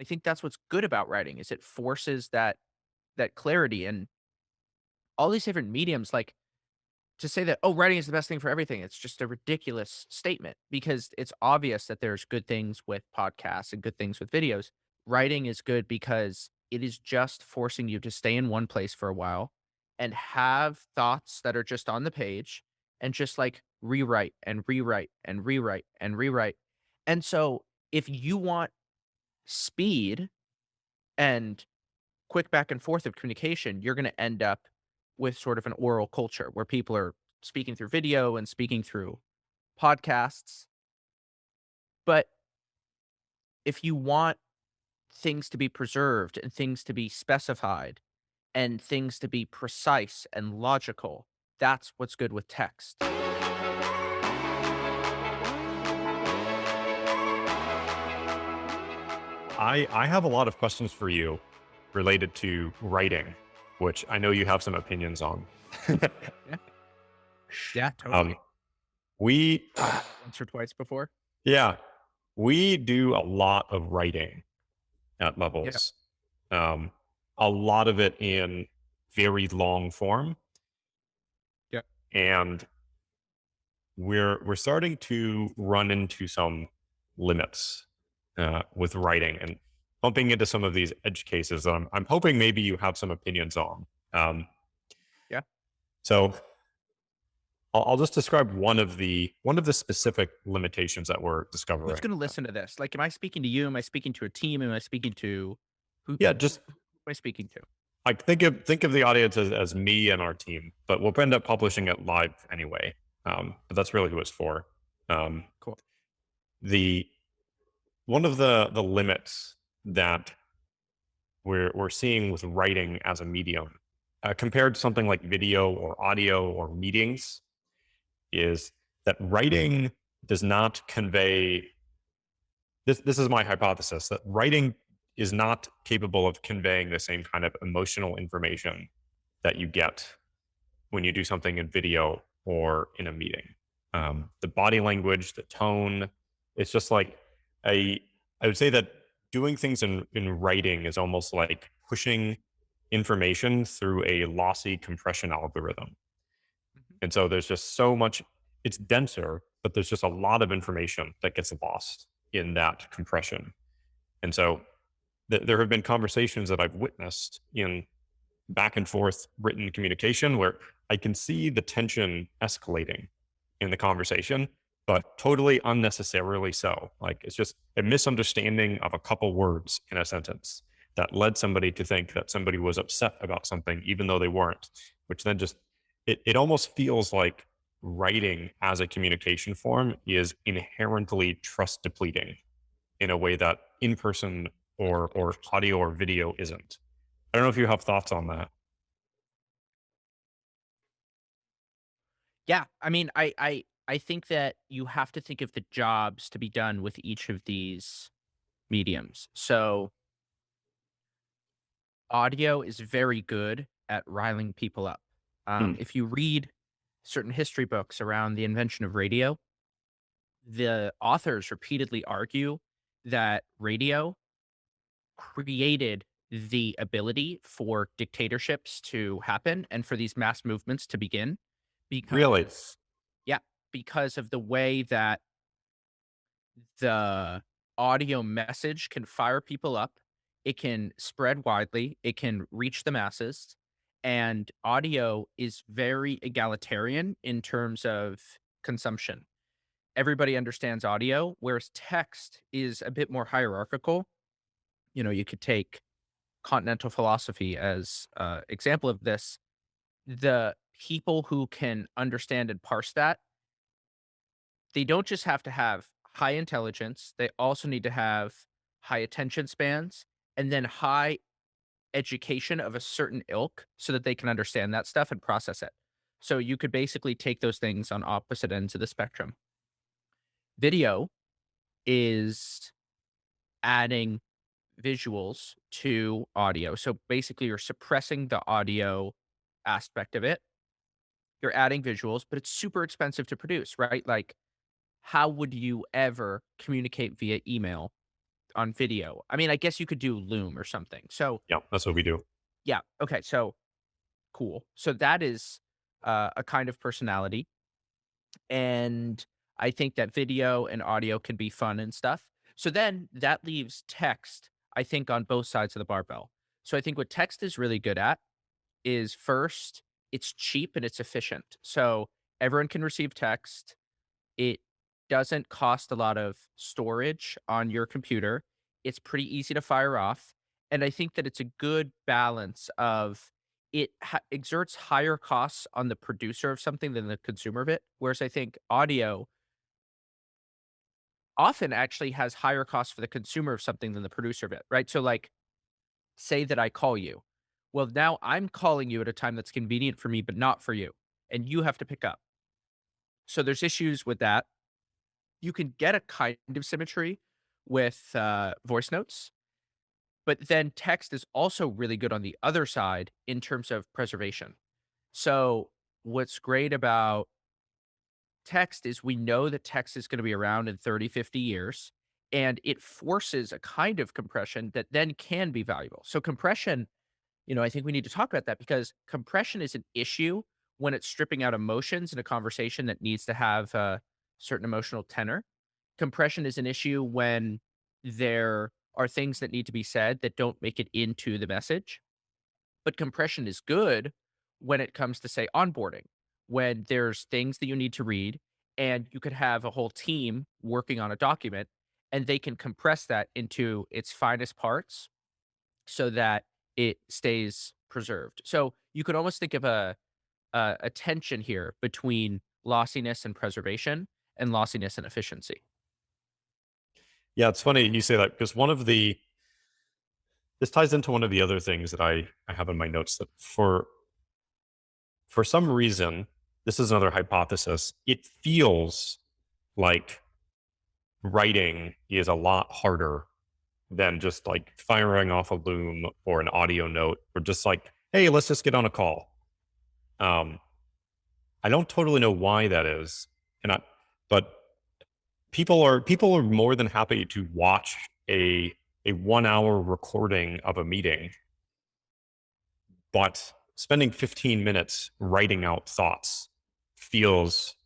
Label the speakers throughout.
Speaker 1: I think that's what's good about writing is it forces that clarity and all these different mediums. Like to say that, oh, writing is the best thing for everything, it's just a ridiculous statement because it's obvious that there's good things with podcasts and good things with videos. Writing is good because it is just forcing you to stay in one place for a while and have thoughts that are just on the page and just like rewrite and rewrite and rewrite and rewrite. And so if you want speed and quick back and forth of communication, you're going to end up with sort of an oral culture where people are speaking through video and speaking through podcasts. But if you want things to be preserved and things to be specified and things to be precise and logical, that's what's good with text.
Speaker 2: I have a lot of questions for you related to writing, which I know you have some opinions on.
Speaker 1: Yeah. Yeah,
Speaker 2: um,
Speaker 1: totally.
Speaker 2: we,
Speaker 1: Once or twice before.
Speaker 2: yeah, we do a lot of writing at
Speaker 1: Yeah.
Speaker 2: levels. Um, a lot of it in very long form,
Speaker 1: Yeah.
Speaker 2: and we're starting to run into some limits with writing and bumping into some of these edge cases that I'm hoping maybe you have some opinions on. Um,
Speaker 1: Yeah.
Speaker 2: so I'll just describe one of the specific limitations that we're
Speaker 1: Who's
Speaker 2: discovering.
Speaker 1: going to listen to this? Like, am I speaking to you? Am I speaking to a team? Am I speaking to
Speaker 2: Yeah,
Speaker 1: who
Speaker 2: just
Speaker 1: am I speaking to?
Speaker 2: like think of the audience as me and our team, but we'll end up publishing it live anyway. But that's really who it's for. Um,
Speaker 1: Cool.
Speaker 2: the One of the limits that we're seeing with writing as a medium compared to something like video or audio or meetings is that writing does not convey this is my hypothesis that writing is not capable of conveying the same kind of emotional information that you get when you do something in video or in a meeting. The body language, the tone, it's just like a, I would say that doing things in writing is almost like pushing information through a lossy compression algorithm.
Speaker 1: Mhm.
Speaker 2: And so there's just so much, it's denser, but there's just a lot of information that gets lost in that compression. And so there have been conversations that I've witnessed in back and forth written communication where I can see the tension escalating in the conversation, but totally unnecessarily so. Like it's just a misunderstanding of a couple words in a sentence that led somebody to think that somebody was upset about something, even though they weren't, which then just, it almost feels like writing as a communication form is inherently trust depleting in a way that in person or audio or video isn't. I don't know if you have thoughts on that.
Speaker 1: Yeah, I mean, I think that you have to think of the jobs to be done with each of these mediums. So, audio is very good at riling people up.
Speaker 2: Hmm.
Speaker 1: If you read certain history books around the invention of radio, the authors repeatedly argue that radio created the ability for dictatorships to happen and for these mass movements to begin
Speaker 2: Really?
Speaker 1: because, yeah, because of the way that the audio message can fire people up. It can spread widely. It can reach the masses. And audio is very egalitarian in terms of consumption. Everybody understands audio, whereas text is a bit more hierarchical. You know, you could take continental philosophy as example of this. The people who can understand and parse that, they don't just have to have high intelligence, they also need to have high attention spans and then high education of a certain ilk so that they can understand that stuff and process it. So you could basically take those things on opposite ends of the spectrum. Video is adding visuals to audio. So basically, you're suppressing the audio aspect of it. You're adding visuals, but it's super expensive to produce, right? Like, how would you ever communicate via email on video. I mean, I guess you could do Loom or something. So,
Speaker 2: Yeah, that's what we do.
Speaker 1: yeah, okay, so cool. So that is a kind of personality, and I think that video and audio can be fun and stuff. So then that leaves text, I think, on both sides of the barbell. So I think what text is really good at is first, it's cheap and it's efficient. So everyone can receive text. It doesn't cost a lot of storage on your computer. It's pretty easy to fire off. And I think that it's a good balance of exerts higher costs on the producer of something than the consumer of it. Whereas I think audio often actually has higher costs for the consumer of something than the producer of it, right? So, like, say that I call you. Well, now I'm calling you at a time that's convenient for me, but not for you. And you have to pick up. So there's issues with that. You can get a kind of symmetry with voice notes, but then text is also really good on the other side in terms of preservation. So what's great about text is we know that text is going to be around in 30, 50 years, and it forces a kind of compression that then can be valuable. So compression, I think we need to talk about that because compression is an issue when it's stripping out emotions in a conversation that needs to have a certain emotional tenor. Compression is an issue when there are things that need to be said that don't make it into the message. But compression is good when it comes to, say, onboarding, when there's things that you need to read, and you could have a whole team working on a document, and they can compress that into its finest parts so that it stays preserved. So you could almost think of a tension here between lossiness and preservation and lossiness and efficiency.
Speaker 2: Yeah, it's funny you say that because this ties into one of the other things that I have in my notes that for some reason, this is another hypothesis. It feels like writing is a lot harder than just like firing off a loom or an audio note or just like, hey, let's just get on a call. Um, I don't totally know why that is, but people are more than happy to watch a 1 hour recording of a meeting, but spending 15 minutes writing out thoughts feels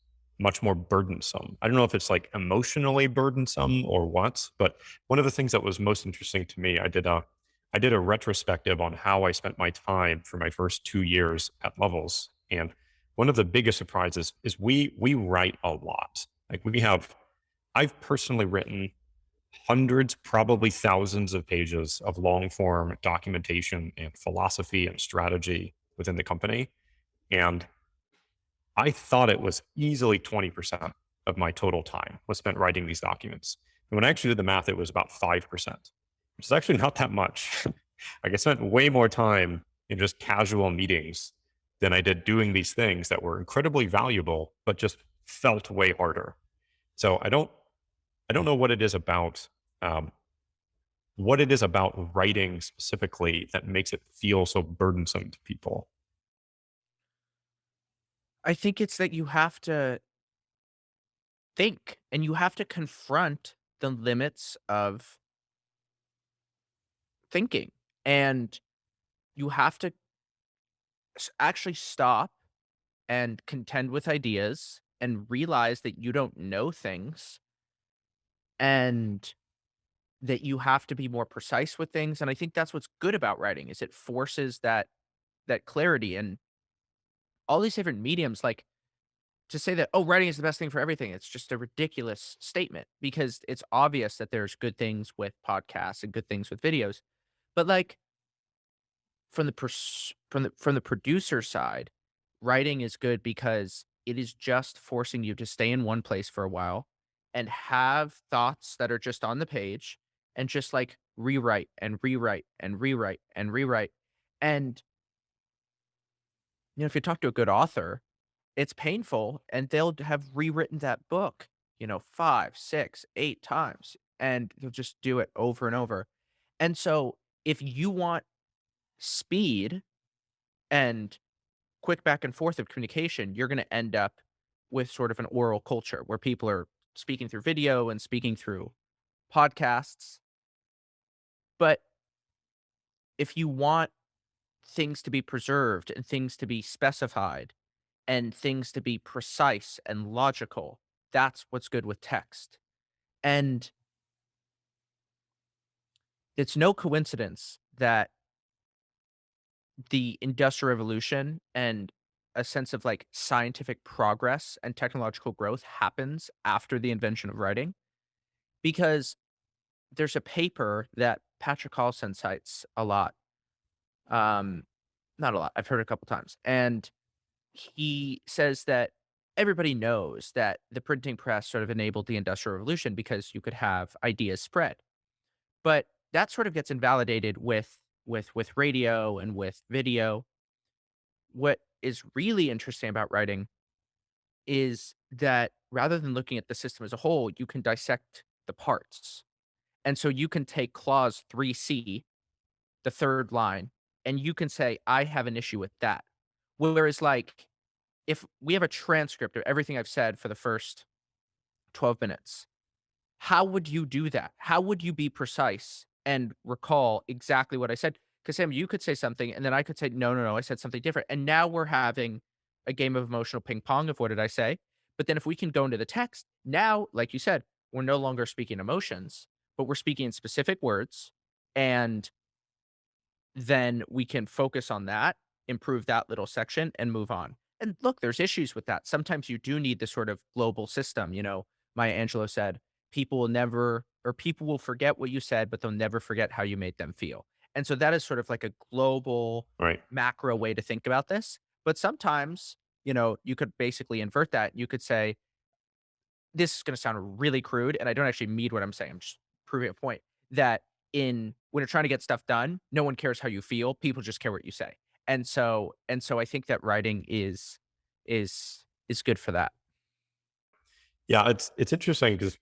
Speaker 2: much more burdensome. I don't know if it's like emotionally burdensome or what, but one of the things that was most interesting to me, I did a retrospective on how I spent my time for my first 2 years at Levels. And one of the biggest surprises is we write a lot. Like I've personally written hundreds, probably thousands of pages of long form documentation and philosophy and strategy within the company. And I thought it was easily 20% of my total time was spent writing these documents. And when I actually did the math, it was about 5%, which is actually not that much. Like I spent way more time in just casual meetings than I did doing these things that were incredibly valuable, but just felt way harder. So I don't know um, what it is about writing specifically that makes it feel so burdensome to people.
Speaker 1: I think it's that you have to think and you have to confront the limits of thinking. And you have to actually stop and contend with ideas and realize that you don't know things and that you have to be more precise with things. And I think that's what's good about writing is it forces that clarity and all these different mediums. Like, to say that, oh, writing is the best thing for everything, it's just a ridiculous statement because it's obvious that there's good things with podcasts and good things with videos. But like from the producer side, writing is good because it is just forcing you to stay in one place for a while and have thoughts that are just on the page and just like rewrite and rewrite and rewrite and rewrite. And if you talk to a good author, it's painful, and they'll have rewritten that book, 5, 6, 8 times, and they'll just do it over and over. And so, if you want speed and quick back and forth of communication, you're gonna end up with sort of an oral culture where people are speaking through video and speaking through podcasts. But if you want things to be preserved and things to be specified and things to be precise and logical, that's what's good with text. And it's no coincidence that the Industrial Revolution and a sense of like scientific progress and technological growth happens after the invention of writing, because there's a paper that Patrick Collison cites a lot. Um, Not a lot. I've heard it a couple times. And he says that everybody knows that the printing press sort of enabled the Industrial Revolution because you could have ideas spread. But that sort of gets invalidated with radio and with video. What is really interesting about writing is that rather than looking at the system as a whole, you can dissect the parts. And so you can take clause 3C, the third line, and you can say, I have an issue with that. Whereas, like, if we have a transcript of everything I've said for the first 12 minutes, how would you do that? How would you be precise and recall exactly what I said? Because Sam, you could say something, and then I could say, no, no, no, I said something different. And now we're having a game of emotional ping pong of what did I say? But then if we can go into the text, now, like you said, we're no longer speaking emotions, but we're speaking in specific words. And then we can focus on that, improve that little section, and move on. And look, there's issues with that. Sometimes you do need this sort of global system. Maya Angelou said, people will never, or people will forget what you said, but they'll never forget how you made them feel. And so that is sort of like a global
Speaker 2: Right.
Speaker 1: macro way to think about this. But sometimes, you could basically invert that. You could say, this is going to sound really crude, and I don't actually mean what I'm saying. I'm just proving a point that in when you're trying to get stuff done, no one cares how you feel. People just care what you say. And so I think that writing is good for that.
Speaker 2: Yeah, it's interesting because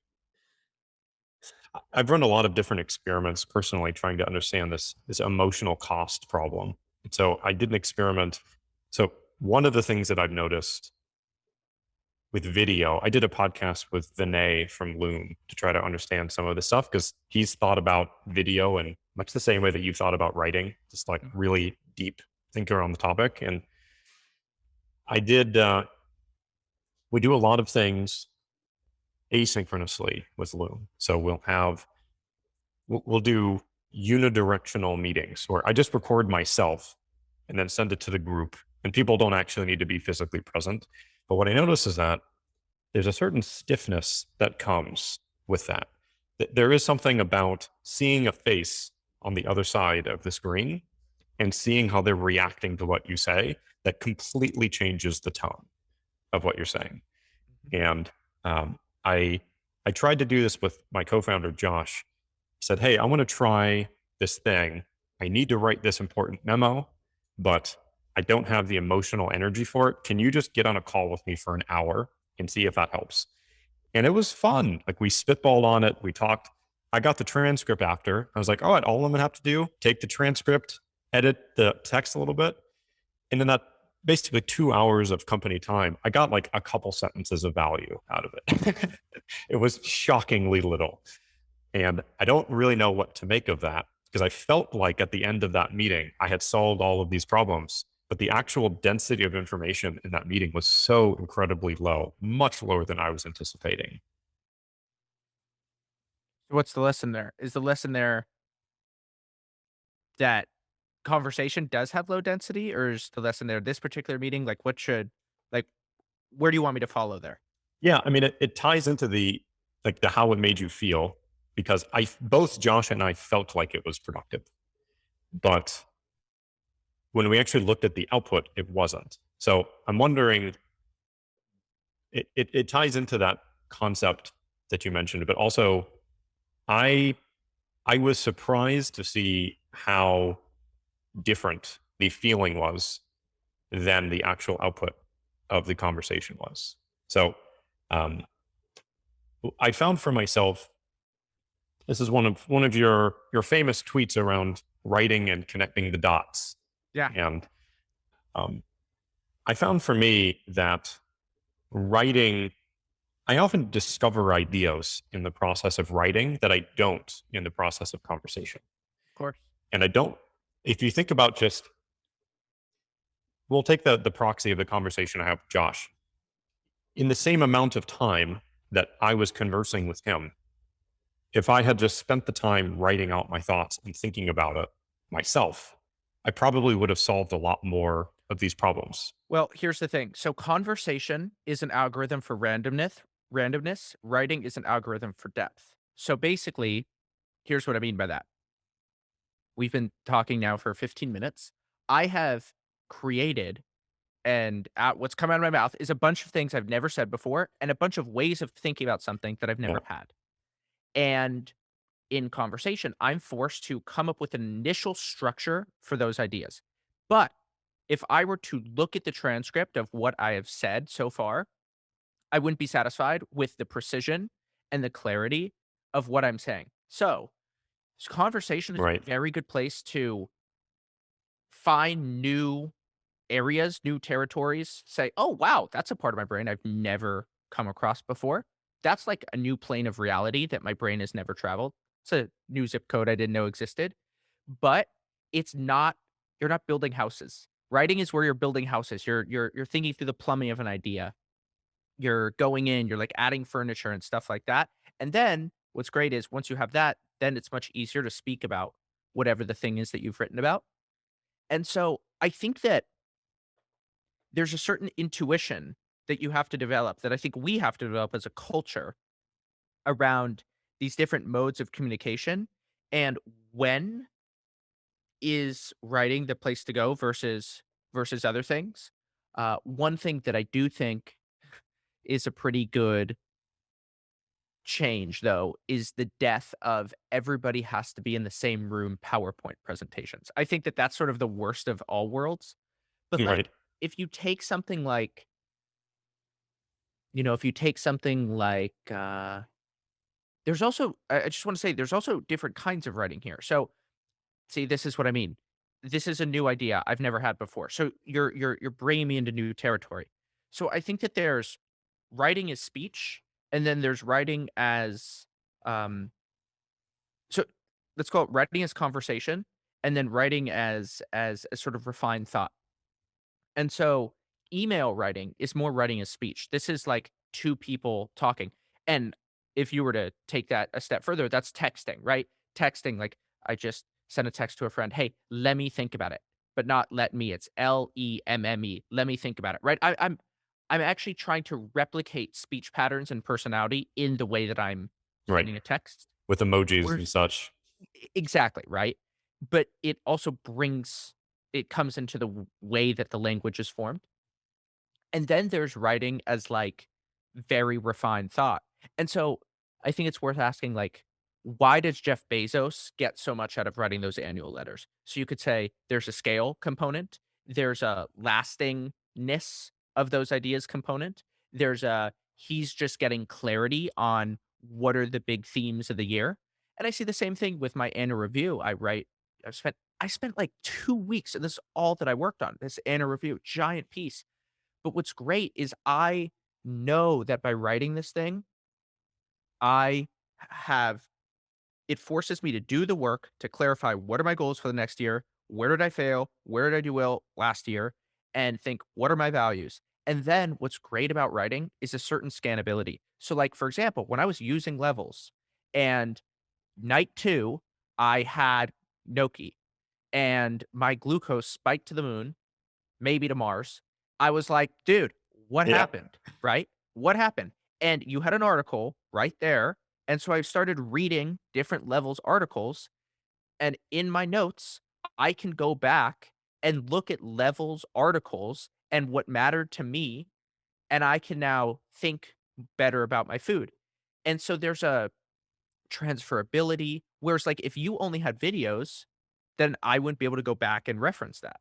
Speaker 2: I've run a lot of different experiments personally trying to understand this emotional cost problem. And so I did an experiment. So one of the things that I've noticed with video, I did a podcast with Vinay from Loom to try to understand some of this stuff because he's thought about video in much the same way that you thought about writing, just like really deep thinker on the topic. And I did, we do a lot of things asynchronously with Loom. So we'll do unidirectional meetings where I just record myself and then send it to the group. And people don't actually need to be physically present. But what I notice is that there's a certain stiffness that comes with that. There is something about seeing a face on the other side of the screen and seeing how they're reacting to what you say that completely changes the tone of what you're saying. And I tried to do this with my co-founder Josh. He said, "Hey, I want to try this thing. I need to write this important memo, but I don't have the emotional energy for it. Can you just get on a call with me for an hour and see if that helps?" And it was fun. Like we spitballed on it. We talked. I got the transcript after. I was like, all right, all I'm gonna have to do, take the transcript, edit the text a little bit. And in that basically 2 hours of company time, I got like a couple sentences of value out of it. It was shockingly little. And I don't really know what to make of that because I felt like at the end of that meeting, I had solved all of these problems. But the actual density of information in that meeting was so incredibly low, much lower than I was anticipating.
Speaker 1: What's the lesson there? Is the lesson there that conversation does have low density, or is the lesson there this particular meeting? Like, like, where do you want me to follow there?
Speaker 2: Yeah, I mean, it ties into the how it made you feel because both Josh and I felt like it was productive, but when we actually looked at the output, it wasn't. So I'm wondering, it ties into that concept that you mentioned, but also I I was surprised to see how different the feeling was than the actual output of the conversation was. So um, I found for myself, this is one of your famous tweets around writing and connecting the dots,
Speaker 1: Yeah.
Speaker 2: and um, I found for me that writing, I often discover ideas in the process of writing that I don't in the process of conversation.
Speaker 1: course.
Speaker 2: And I don't, if you think about just, we'll take the proxy of the conversation I have with Josh. In the same amount of time that I was conversing with him, if I had just spent the time writing out my thoughts and thinking about it myself, I probably would have solved a lot more of these problems.
Speaker 1: Well, here's the thing. So conversation is an algorithm for randomness. Writing is an algorithm for depth. So basically, here's what I mean by that. We've been talking now for 15 minutes. I have created and what's come out of my mouth is a bunch of things I've never said before and a bunch of ways of thinking about something that I've
Speaker 2: Yeah.
Speaker 1: never had. And in conversation, I'm forced to come up with an initial structure for those ideas. But if I were to look at the transcript of what I have said so far, I wouldn't be satisfied with the precision and the clarity of what I'm saying. So, conversation is a
Speaker 2: Right.
Speaker 1: very good place to find new areas, new territories, say, "Oh, wow, that's a part of my brain I've never come across before." That's like a new plane of reality that my brain has never traveled. It's a new zip code I didn't know existed, but it's not you're not building houses. Writing is where you're building houses. You're thinking through the plumbing of an idea. You're going in, you're like adding furniture and stuff like that. And then what's great is once you have that, then it's much easier to speak about whatever the thing is that you've written about. And so I think that there's a certain intuition that you have to develop that I think we have to develop as a culture around these different modes of communication and when is writing the place to go versus other things. One thing that I do think is a pretty good change though is the death of everybody has to be in the same room PowerPoint presentations. I think that that's sort of the worst of all worlds. But like
Speaker 2: Right.
Speaker 1: if you take something like if you take something like, there's also I just wanna say there's also different kinds of writing here. So, see, this is what I mean. This is a new idea I've never had before. So you're bringing me into new territory. So I think that there's writing as speech, and then there's writing as, um so let's call it writing as conversation, and then writing as a sort of refined thought. And so email writing is more writing as speech. This is like 2 people talking. And if you were to take that a step further, that's texting, right? Texting, like I just sent a text to a friend, "Hey, let me think about it," but not let me. It's LEMME. Let me think about it, right? I'm actually trying to replicate speech patterns and personality in the way that I'm
Speaker 2: Right.
Speaker 1: sending a text.
Speaker 2: With emojis and
Speaker 1: Whereas
Speaker 2: such.
Speaker 1: exactly, right? But it also it comes into the way that the language is formed. And then there's writing as, like, very refined thought. And so, I think it's worth asking, like, why does Jeff Bezos get so much out of writing those annual letters? So you could say there's a scale component, there's a lastingness of those ideas component, there's a he's just getting clarity on what are the big themes of the year. And I see the same thing with my annual review. I spent, like, 2 weeks, and this is all that I worked on, this annual review, giant piece. But what's great is I know that by writing this thing, I have it forces me to do the work to clarify what are my goals for the next year? Where did I fail? Where did I do well last year? And think, what are my values? And then what's great about writing is a certain scannability. So, like, for example, when I was using levels and night 2, I had gnocchi and my glucose spiked to the moon, maybe to Mars. I was like, "Dude, what
Speaker 2: Yeah.
Speaker 1: happened?" Right? What happened? And you had an article right there, and so I started reading different levels articles, and in my notes, I can go back and look at levels articles and what mattered to me, and I can now think better about my food. And so there's a transferability, whereas, like, if you only had videos, then I wouldn't be able to go back and reference that.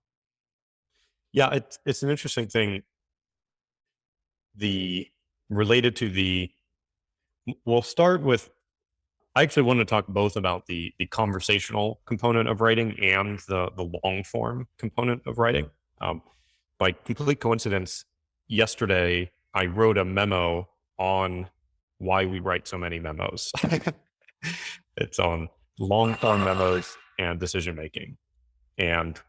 Speaker 2: Yeah, it's an interesting thing. The related to the we'll start with, I actually want to talk both about the conversational component of writing and the long form component of writing. Um, by complete coincidence, yesterday I wrote a memo on why we write so many memos. It's on long form memos and decision making. And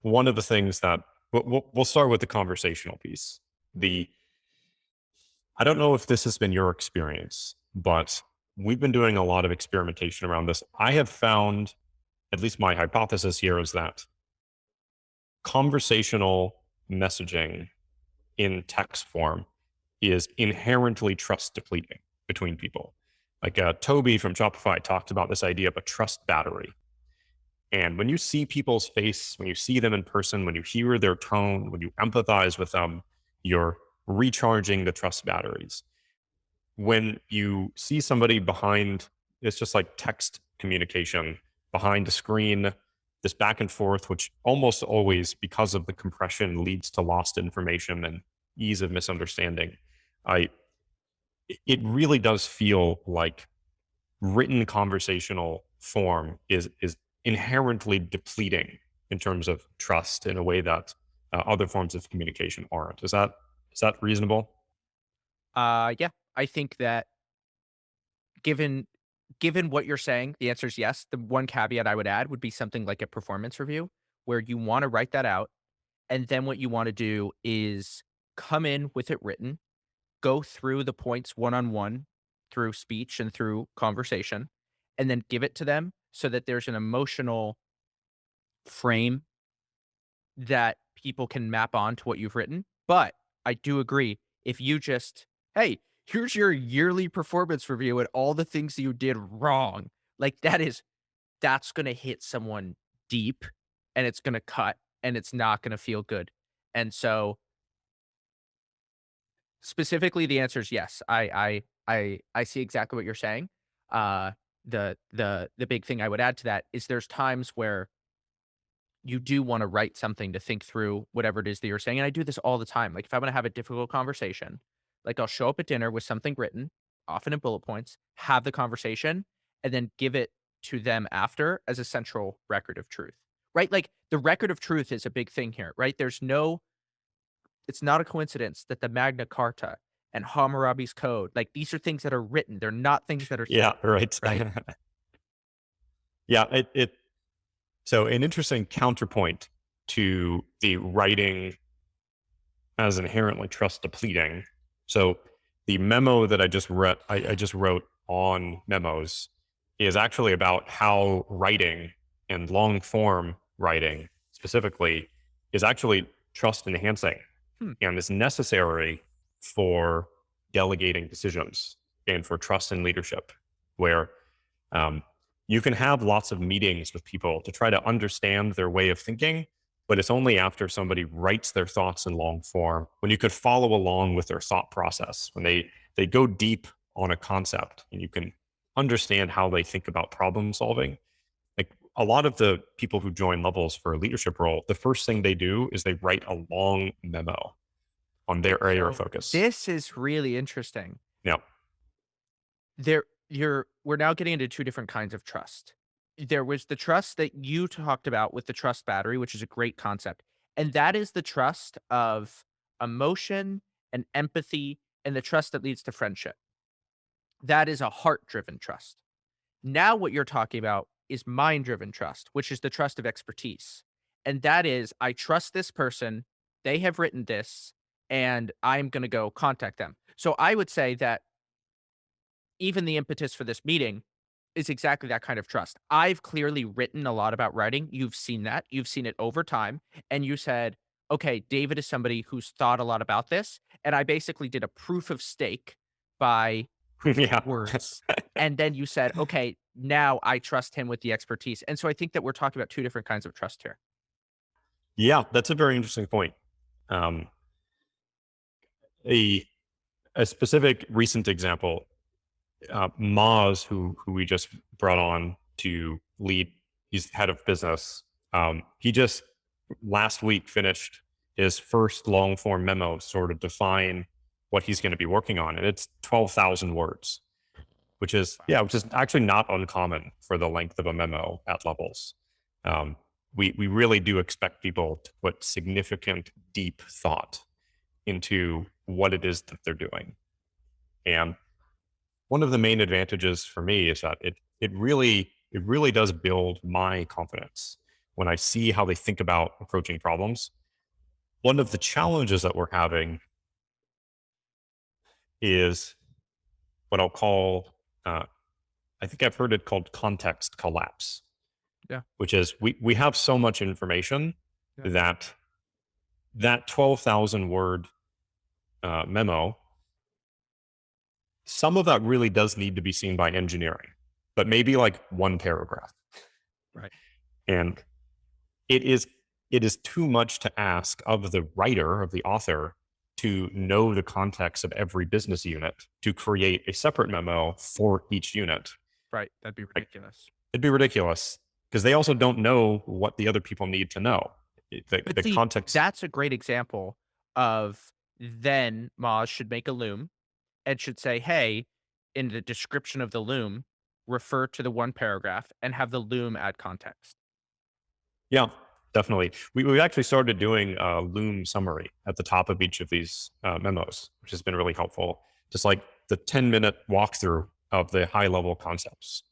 Speaker 2: one of the things that we'll start with the conversational piece. The I don't know if this has been your experience, but we've been doing a lot of experimentation around this. I have found, at least my hypothesis here is that conversational messaging in text form is inherently trust depleting between people. Like Toby from Shopify talked about this idea of a trust battery. And when you see people's face, when you see them in person, when you hear their tone, when you empathize with them, you're recharging the trust batteries. When you see somebody behind, it's just like text communication behind a screen, this back and forth, which almost always, because of the compression, leads to lost information and ease of misunderstanding. I It really does feel like written conversational form is inherently depleting in terms of trust in a way that other forms of communication aren't. Is that reasonable?
Speaker 1: Yeah, I think that given given what you're saying, the answer is yes. The one caveat I would add would be something like a performance review where you want to write that out. And then what you want to do is come in with it written, go through the points one on one through speech and through conversation, and then give it to them so that there's an emotional frame that people can map on to what you've written. But I do agree. If you just, hey, here's your yearly performance review and all the things that you did wrong, like that's going to hit someone deep and it's going to cut and it's not going to feel good. And so specifically the answer is yes. I see exactly what you're saying. Uh the big thing I would add to that is there's times where you do wanna write something to think through whatever it is that you're saying, and I do this all the time, like, if I'm gonna have a difficult conversation, like, I'll show up at dinner with something written, often in bullet points, have the conversation, and then give it to them after as a central record of truth, right? Like, the record of truth is a big thing here, right? It's not a coincidence that the Magna Carta and Hammurabi's Code, like, these are things that are written, they're not things that are
Speaker 2: Yeah,
Speaker 1: said,
Speaker 2: right.
Speaker 1: right?
Speaker 2: Yeah, so an interesting counterpoint to the writing as inherently trust depleting. So the memo that I just wrote on memos is actually about how writing and long form writing specifically is actually trust enhancing
Speaker 1: Hmm,
Speaker 2: and is necessary for delegating decisions and for trust in leadership, where um, you can have lots of meetings with people to try to understand their way of thinking, but it's only after somebody writes their thoughts in long form, when you could follow along with their thought process, when they go deep on a concept and you can understand how they think about problem solving. Like a lot of the people who join levels for a leadership role, the first thing they do is they write a long memo on their area of
Speaker 1: so
Speaker 2: focus.
Speaker 1: this is really interesting.
Speaker 2: Now,
Speaker 1: We're now getting into 2 different kinds of trust. There was the trust that you talked about with the trust battery, which is a great concept, and that is the trust of emotion and empathy and the trust that leads to friendship. That is a heart-driven trust. Now what you're talking about is mind-driven trust, which is the trust of expertise, and that is, I trust this person, they have written this, and I'm gonna go contact them. So I would say that even the impetus for this meeting is exactly that kind of trust. I've clearly written a lot about writing. You've seen that. You've seen it over time. And you said, okay, David is somebody who's thought a lot about this. And I basically did a proof of stake by
Speaker 2: yeah.
Speaker 1: words. And then you said, okay, now I trust him with the expertise. And so I think that we're talking about 2 different kinds of trust here.
Speaker 2: Yeah, that's a very interesting point. Um, a, a specific recent example, Maz, who we just brought on to lead, he's head of business. He just last week finished his first long form memo to sort of define what he's going to be working on, and it's 12,000 words, which is actually not uncommon for the length of a memo at levels. Um, we really do expect people to put significant, deep thought into what it is that they're doing. And one of the main advantages for me is that it really it really does build my confidence when I see how they think about approaching problems. One of the challenges that we're having is what I'll call, I think I've heard it called context collapse,
Speaker 1: Yeah.
Speaker 2: which is we have so much information
Speaker 1: Yeah.
Speaker 2: that that 12,000 word memo, some of that really does need to be seen by engineering, but maybe like one paragraph.
Speaker 1: Right.
Speaker 2: And it is it is too much to ask of the writer, of the author, to know the context of every business unit to create a separate memo for each unit.
Speaker 1: Right. That'd be
Speaker 2: Like,
Speaker 1: ridiculous.
Speaker 2: it'd be ridiculous because they also don't know what the other people need to know.
Speaker 1: But
Speaker 2: The
Speaker 1: see,
Speaker 2: context.
Speaker 1: that's a great example of then Moz should make a loom and should say, hey, in the description of the loom, refer to the one paragraph and have the loom add context.
Speaker 2: Yeah, definitely. We actually started doing a Loom summary at the top of each of these memos, which has been really helpful. Just like the 10-minute walkthrough of the high level concepts.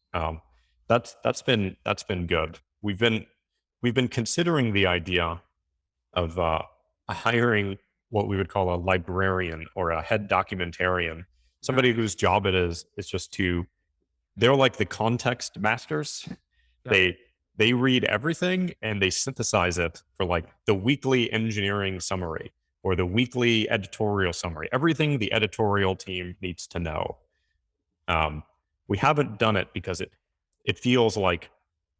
Speaker 2: That's been good. We've been considering the idea of hiring what we would call a librarian or a head documentarian, somebody
Speaker 1: Nice.
Speaker 2: whose job it is just to, they're like the context masters.
Speaker 1: Yep.
Speaker 2: They read everything and they synthesize it for like the weekly engineering summary or the weekly editorial summary, everything the editorial team needs to know. um, we haven't done it because it feels like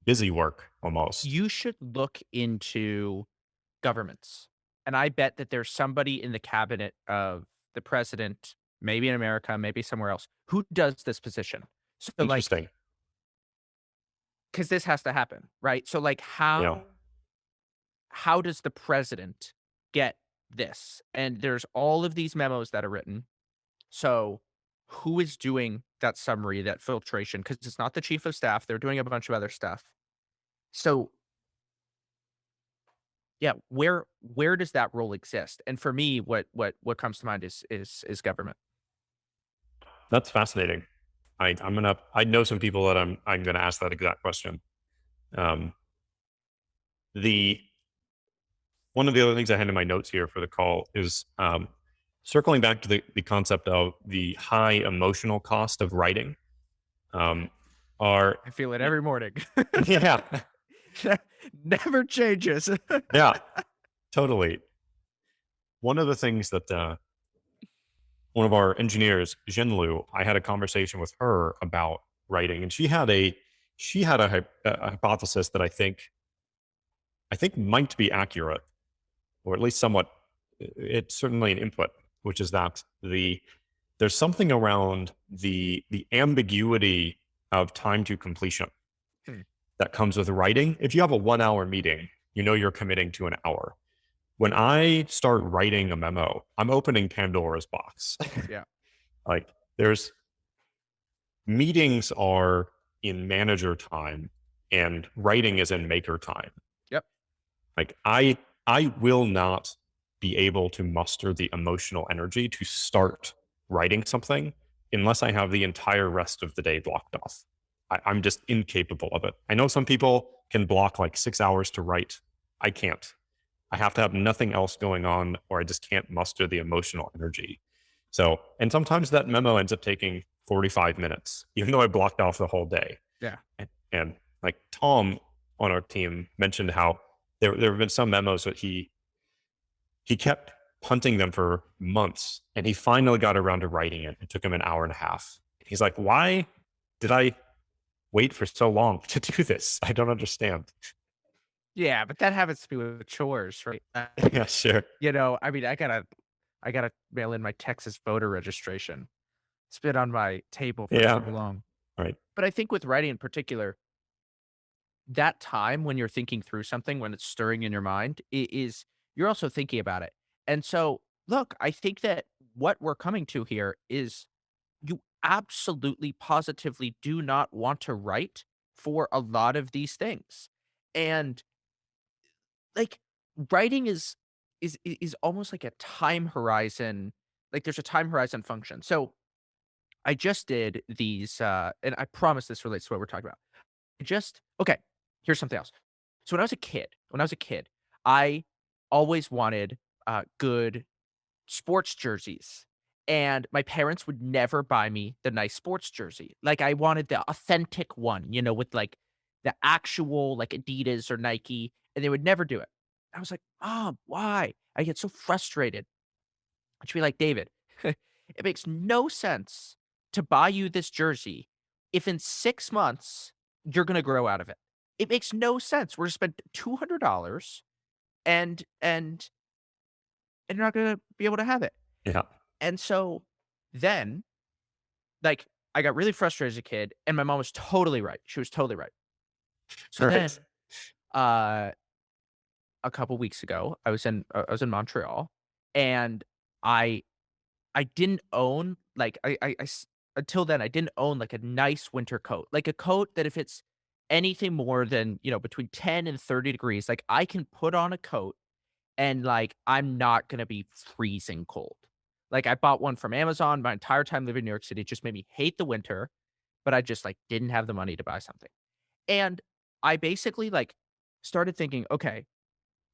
Speaker 2: busy work almost.
Speaker 1: You should look into governments. And I bet that there's somebody in the cabinet of the president, maybe in America, maybe somewhere else, who does this position. So, like,
Speaker 2: Interesting.
Speaker 1: because this has to happen, right? So, like,
Speaker 2: Yeah,
Speaker 1: how does the president get this? And there's all of these memos that are written. So, who is doing that summary, that filtration? Because it's not the chief of staff; they're doing a bunch of other stuff. So, yeah, where does that role exist? And for me, what comes to mind is government.
Speaker 2: that's fascinating. I know some people that I'm gonna ask that exact question. Um, the One of the other things I had in my notes here for the call is circling back to the concept of the high emotional cost of writing. Um, are
Speaker 1: I feel it every morning.
Speaker 2: Yeah,
Speaker 1: Never changes.
Speaker 2: yeah, totally. One of the things that one of our engineers, Jinlu, I had a conversation with her about writing, and she had a hypothesis that I think might be accurate, or at least somewhat. It's certainly an input, which is that there's something around the ambiguity of time to completion
Speaker 1: Hmm.
Speaker 2: that comes with writing. If you have a 1 hour meeting, you know you're committing to an hour. When I start writing a memo, I'm opening Pandora's box.
Speaker 1: Yeah.
Speaker 2: Like, there's meetings are in manager time and writing is in maker time.
Speaker 1: Yep.
Speaker 2: Like, I will not be able to muster the emotional energy to start writing something unless I have the entire rest of the day blocked off. I'm just incapable of it. I know some people can block like 6 hours to write. I can't. I have to have nothing else going on, or I just can't muster the emotional energy. So, and sometimes that memo ends up taking 45 minutes, even though I blocked off the whole day.
Speaker 1: Yeah.
Speaker 2: And like Tom on our team mentioned how there have been some memos that he kept punting them for months, and he finally got around to writing it. It took him an hour and a half. He's like, "Why did I wait for so long to do this? I don't understand."
Speaker 1: Yeah, but that happens to me with chores, right?
Speaker 2: Yeah, sure.
Speaker 1: I mean, I gotta mail in my Texas voter registration. It's been on my table for so
Speaker 2: Yeah.
Speaker 1: long.
Speaker 2: Right.
Speaker 1: But I think with writing in particular, that time when you're thinking through something, when it's stirring in your mind, is you're also thinking about it. And so, look, I think that what we're coming to here is you absolutely positively do not want to write for a lot of these things. And like writing is almost like a time horizon. Like there's a time horizon function. So I just did these and I promise this relates to what we're talking about. just okay, here's something else. So when I was a kid, I always wanted, good sports jerseys, and my parents would never buy me the nice sports jersey. Like, I wanted the authentic one, with, like, the actual, like, Adidas or Nike, and they would never do it. I was like, "Mom, why?" I get so frustrated. And she'd be like, "David, it makes no sense to buy you this jersey if in 6 months you're gonna grow out of it. It makes no sense. We're gonna spend $200 and you're not gonna be able to have it."
Speaker 2: Yeah.
Speaker 1: And so then, like, I got really frustrated as a kid, and my mom was totally right. She was totally right. So
Speaker 2: Right.
Speaker 1: then, uh, a couple weeks ago, I was in Montreal, and I I didn't own, like, I s until then, I didn't own, like, a nice winter coat, like, a coat that if it's anything more than, between 10 and 30 degrees, like, I can put on a coat and, like, I'm not gonna be freezing cold. Like, I bought one from Amazon my entire time living in New York City. It just made me hate the winter, but I just, like, didn't have the money to buy something. And I basically, like, started thinking, "Okay,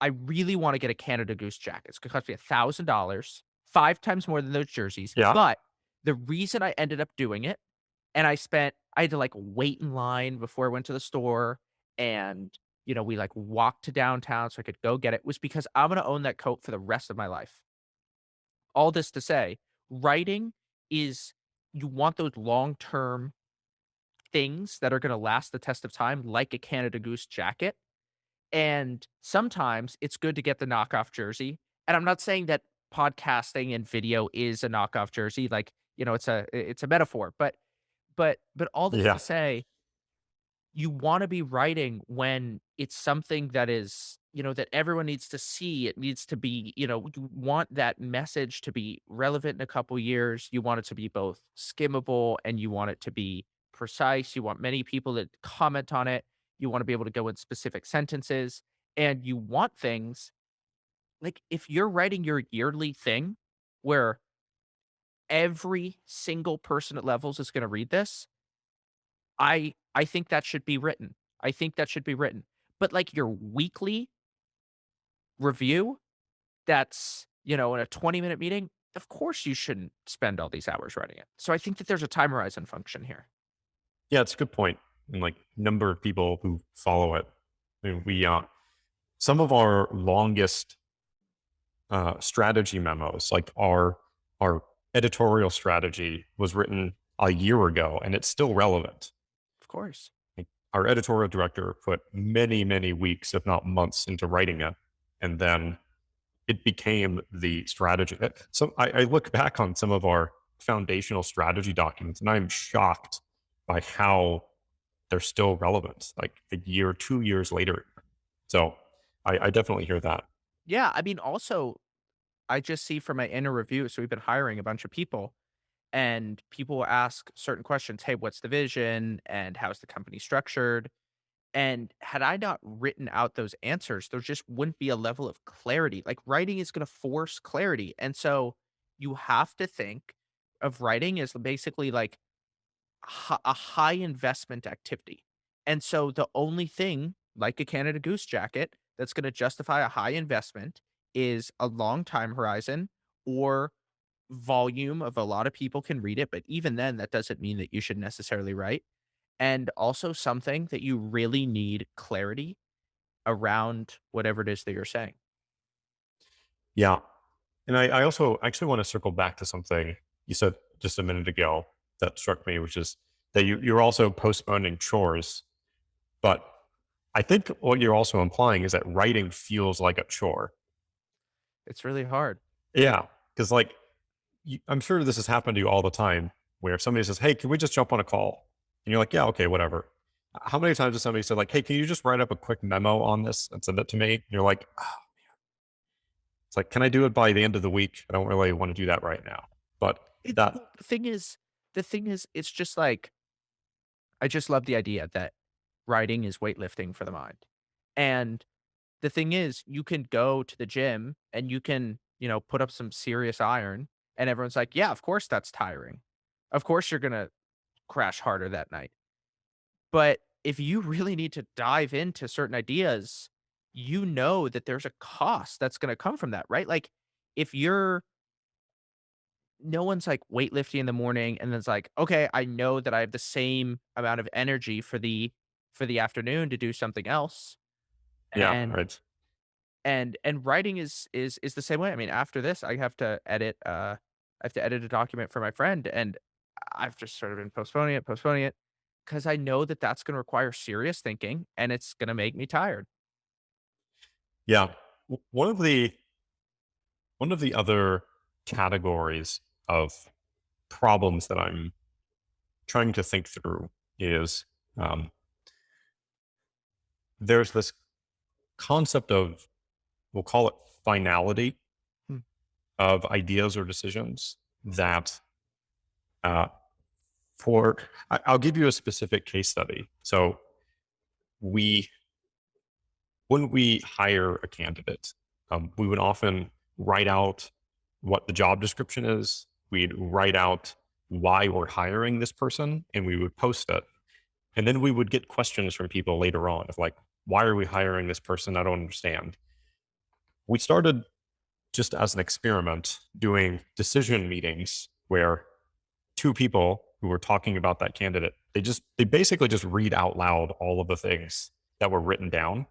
Speaker 1: I really wanna get a Canada Goose jacket. It's gonna cost me $1,000, 5 times more than those jerseys."
Speaker 2: Yeah.
Speaker 1: But the reason I ended up doing it, and I had to, like, wait in line before I went to the store, and, we, like, walked to downtown so I could go get it, was because I'm gonna own that coat for the rest of my life. All this to say, writing is you want those long-term things that are gonna last the test of time, like a Canada Goose jacket, and sometimes it's good to get the knockoff jersey, and I'm not saying that podcasting and video is a knockoff jersey, like, it's a metaphor, but all this to
Speaker 2: Yeah.
Speaker 1: say, you wanna be writing when it's something that is, that everyone needs to see, it needs to be, you want that message to be relevant in a couple years, you want it to be both skimmable, and you want it to be precise, you want many people to comment on it, you wanna be able to go in specific sentences, and you want things like, if you're writing your yearly thing where every single person at Levels is gonna read this, I think that should be written. I think that should be written. But, like, your weekly review that's, in a 20-minute meeting, of course you shouldn't spend all these hours writing it. So I think that there's a time horizon function here.
Speaker 2: Yeah, it's a good point. And like number of people who follow it. I mean, some of our longest strategy memos, like our editorial strategy, was written a year ago, and it's still relevant.
Speaker 1: Of course.
Speaker 2: Like, our editorial director put many, many weeks, if not months, into writing it, and then it became the strategy. So I look back on some of our foundational strategy documents, and I'm shocked by how they're still relevant, like a year, 2 years later. So I definitely hear that.
Speaker 1: Yeah, I mean, also, I just see from my inner review, so we've been hiring a bunch of people, and people will ask certain questions. Hey, what's the vision? And how's the company structured? And had I not written out those answers, there just wouldn't be a level of clarity. Like, writing is going to force clarity. And so you have to think of writing as basically like a high investment activity. And so the only thing, like a Canada Goose jacket, that's going to justify a high investment is a long time horizon or volume of a lot of people can read it. But even then, that doesn't mean that you should necessarily write, and also something that you really need clarity around whatever it is that you're saying.
Speaker 2: Yeah. And I also actually want to circle back to something you said just a minute ago that struck me, which is that you're also postponing chores. But I think what you're also implying is that writing feels like a chore.
Speaker 1: It's really hard.
Speaker 2: Yeah. Because, like, I'm sure this has happened to you all the time where somebody says, "Hey, can we just jump on a call?" And you're like, "Yeah, okay, whatever." How many times has somebody said, like, "Hey, can you just write up a quick memo on this and send it to me?" And you're like, "Ah." It's like, "Can I do it by the end of the week? I don't really want to do that right now." But that,
Speaker 1: Well, the thing is, it's just like, I just love the idea that writing is weightlifting for the mind. And the thing is, you can go to the gym and you can, put up some serious iron, and everyone's like, yeah, of course that's tiring. Of course you're going to crash harder that night. But if you really need to dive into certain ideas, you know that there's a cost that's gonna come from that, right? Like, if you're no one's, like, weightlifting in the morning and then it's like, "Okay, I know that I have the same amount of energy for the afternoon to do something else."
Speaker 2: Yeah,
Speaker 1: And
Speaker 2: right.
Speaker 1: writing is the same way. I mean, after this, I have to edit a document for my friend, and I've just sort of been postponing it, because I know that that's gonna require serious thinking, and it's gonna make me tired.
Speaker 2: Yeah. One of the other categories of problems that I'm trying to think through is, um, there's this concept of, we'll call it finality
Speaker 1: Hmm.
Speaker 2: of ideas or decisions that, uh, for I'll give you a specific case study. So we when we hire a candidate, we would often write out what the job description is. We'd write out why we're hiring this person, and we would post it. And then we would get questions from people later on of like, why are we hiring this person? I don't understand. We started just as an experiment doing decision meetings where two people who were talking about that candidate, they basically just read out loud all of the things that were written down.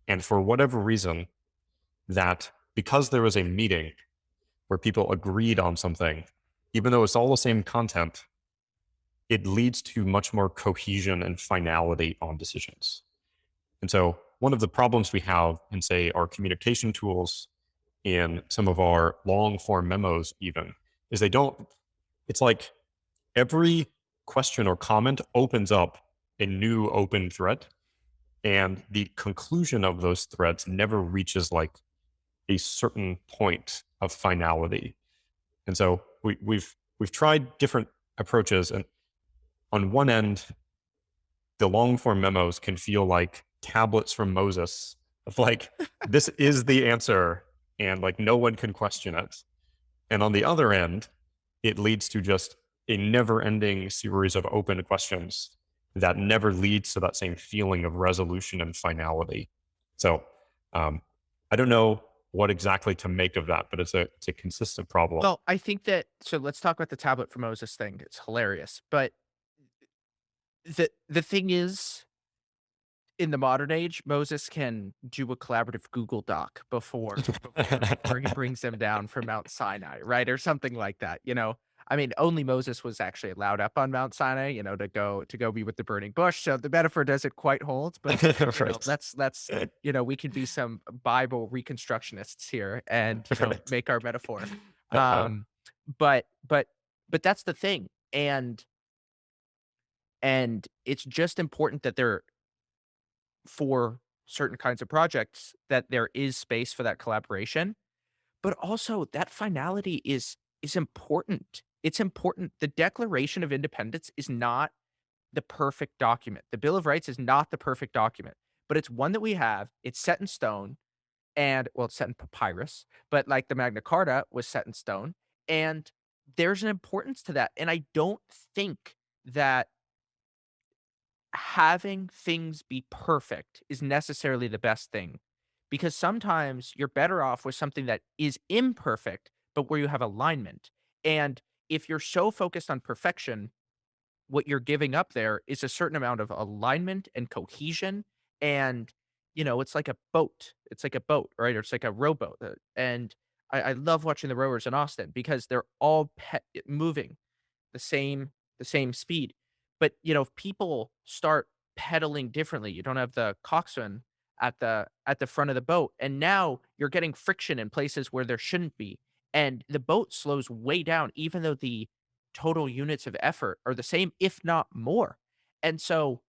Speaker 2: And for whatever reason, that because there was a meeting where people agreed on something, even though it's all the same content, it leads to much more cohesion and finality on decisions. And so, one of the problems we have in, say, our communication tools, in some of our long form memos, even, is it's like every question or comment opens up a new open thread. And the conclusion of those threads never reaches like a certain point of finality. And so we've tried different approaches, and on one end, the long form memos can feel like tablets from Moses of like, this is the answer, and like no one can question it. And on the other end, it leads to just a never ending series of open questions that never leads to that same feeling of resolution and finality. So um, I don't know what exactly to make of that, but it's a consistent problem.
Speaker 1: Well, I think that so let's talk about the tablet for Moses thing. It's hilarious, but the thing is, in the modern age, Moses can do a collaborative Google Doc before he brings them down from Mount Sinai, right? Or something like that, you know? I mean, only Moses was actually allowed up on Mount Sinai, you know, to go be with the burning bush, so the metaphor doesn't quite hold, but, you know,
Speaker 2: Right.
Speaker 1: you know, we can be some Bible reconstructionists here and, you know,
Speaker 2: Right.
Speaker 1: make our metaphor.
Speaker 2: Uh-huh.
Speaker 1: Um, but but but that's the thing, and it's just important that there for certain kinds of projects that there is space for that collaboration, but also that finality is important. It's important. The Declaration of Independence is not the perfect document. The Bill of Rights is not the perfect document, but it's one that we have. It's set in stone and well, it's set in papyrus, but like the Magna Carta was set in stone. And there's an importance to that. And I don't think that having things be perfect is necessarily the best thing, because sometimes you're better off with something that is imperfect, but where you have alignment. And if you're so focused on perfection, what you're giving up there is a certain amount of alignment and cohesion. And, you know, it's like a boat. It's like a boat, right? Or it's like a rowboat. And I love watching the rowers in Austin because they're all moving the same speed. But, you know, if people start pedaling differently, you don't have the coxswain at the front of the boat, and now you're getting friction in places where there shouldn't be, and the boat slows way down even though the total units of effort are the same, if not more. And so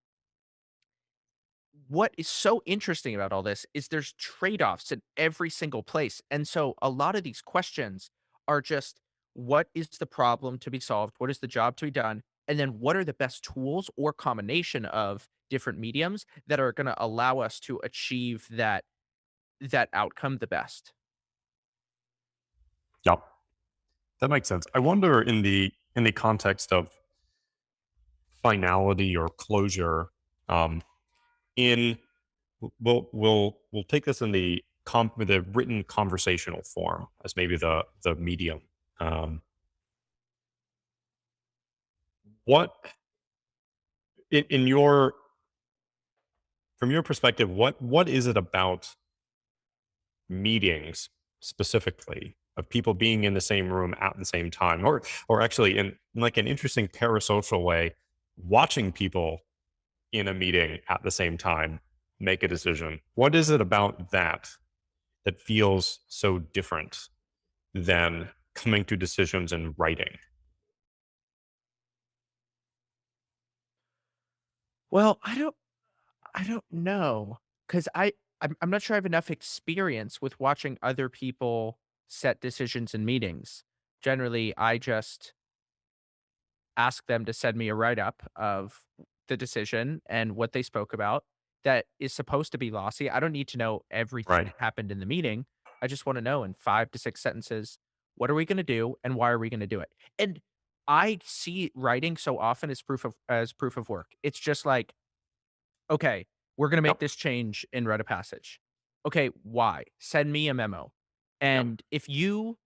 Speaker 1: what is so interesting about all this is there's trade-offs in every single place. And so a lot of these questions are just what is the problem to be solved? What is the job to be done? And then what are the best tools or combination of different mediums that are going to allow us to achieve that outcome the best?
Speaker 2: Yep, that makes sense. I wonder, in the context of finality or closure, Um, in we'll take this in the written conversational form as maybe the medium. Um, what in your from your perspective, what is it about meetings specifically of people being in the same room at the same time, or actually in like an interesting parasocial way, watching people in a meeting at the same time make a decision? What is it about that feels so different than coming to decisions in writing?
Speaker 1: Well, I don't know, 'cause I'm not sure I have enough experience with watching other people set decisions in meetings. Generally, I just ask them to send me a write-up of the decision and what they spoke about that is supposed to be lossy. I don't need to know everything
Speaker 2: Right.
Speaker 1: that happened in the meeting. I just wanna know in 5 to 6 sentences, what are we gonna do and why are we gonna do it? And I see writing so often as proof of work. It's just like, "Okay, we're gonna make
Speaker 2: Yep.
Speaker 1: this change in rite of passage." "Okay, why? Send me a memo."
Speaker 2: Yep.
Speaker 1: And if you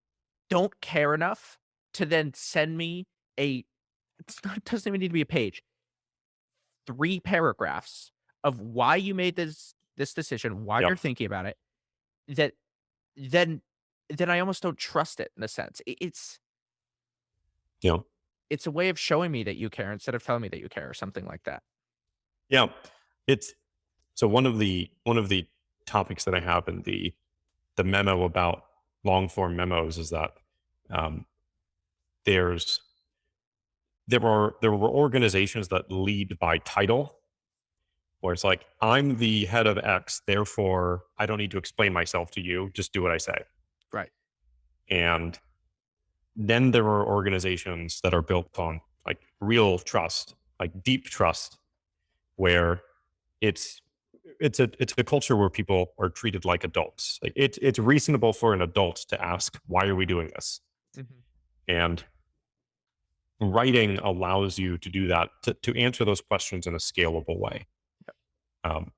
Speaker 1: don't care enough to then send me a it doesn't even need to be a page, 3 paragraphs of why you made this decision, why you're
Speaker 2: Yep.
Speaker 1: thinking about it, that then then I almost don't trust it in a sense.
Speaker 2: Yep.
Speaker 1: It's a way of showing me that you care instead of telling me that you care or something like that.
Speaker 2: Yeah. It's so one of the topics that I have in the memo about long form memos is that um, there's there were organizations that lead by title, where it's like, I'm the head of X, therefore I don't need to explain myself to you, just do what I say.
Speaker 1: Right.
Speaker 2: And then there are organizations that are built on like real trust, like deep trust, where it's it's a culture where people are treated like adults. Like it's reasonable for an adult to ask, why are we doing this?
Speaker 1: Mhm.
Speaker 2: And writing allows you to do that, to answer those questions in a scalable way. Um,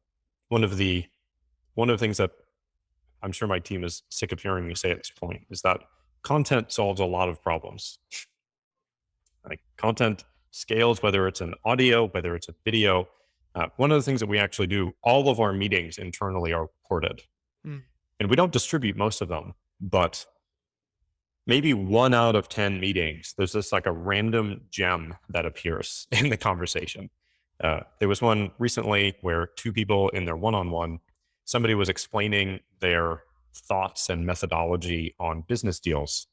Speaker 2: one of the one of the things that I'm sure my team is sick of hearing me say at this point is that content solves a lot of problems. Like content scales, whether it's an audio, whether it's a video. One of the things that we actually do, all of our meetings internally are recorded,
Speaker 1: Mm.
Speaker 2: and we don't distribute most of them, but maybe 1 out of 10 meetings, there's this like a random gem that appears in the conversation. There was one recently where two people in their one-on-one, somebody was explaining their thoughts and methodology on business deals.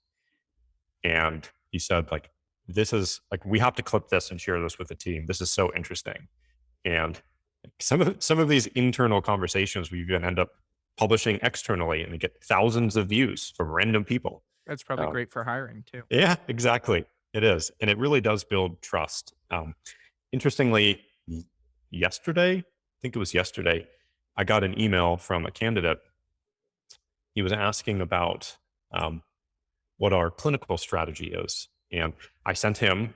Speaker 2: And he said, like, this is like, we have to clip this and share this with the team. This is so interesting. And some of these internal conversations we even end up publishing externally and we get thousands of views from random people.
Speaker 1: That's probably
Speaker 2: Um,
Speaker 1: great for hiring too.
Speaker 2: yeah, exactly. It is. And it really does build trust. Interestingly, yesterday, I think it was yesterday, I got an email from a candidate. He was asking about what our clinical strategy is. And I sent him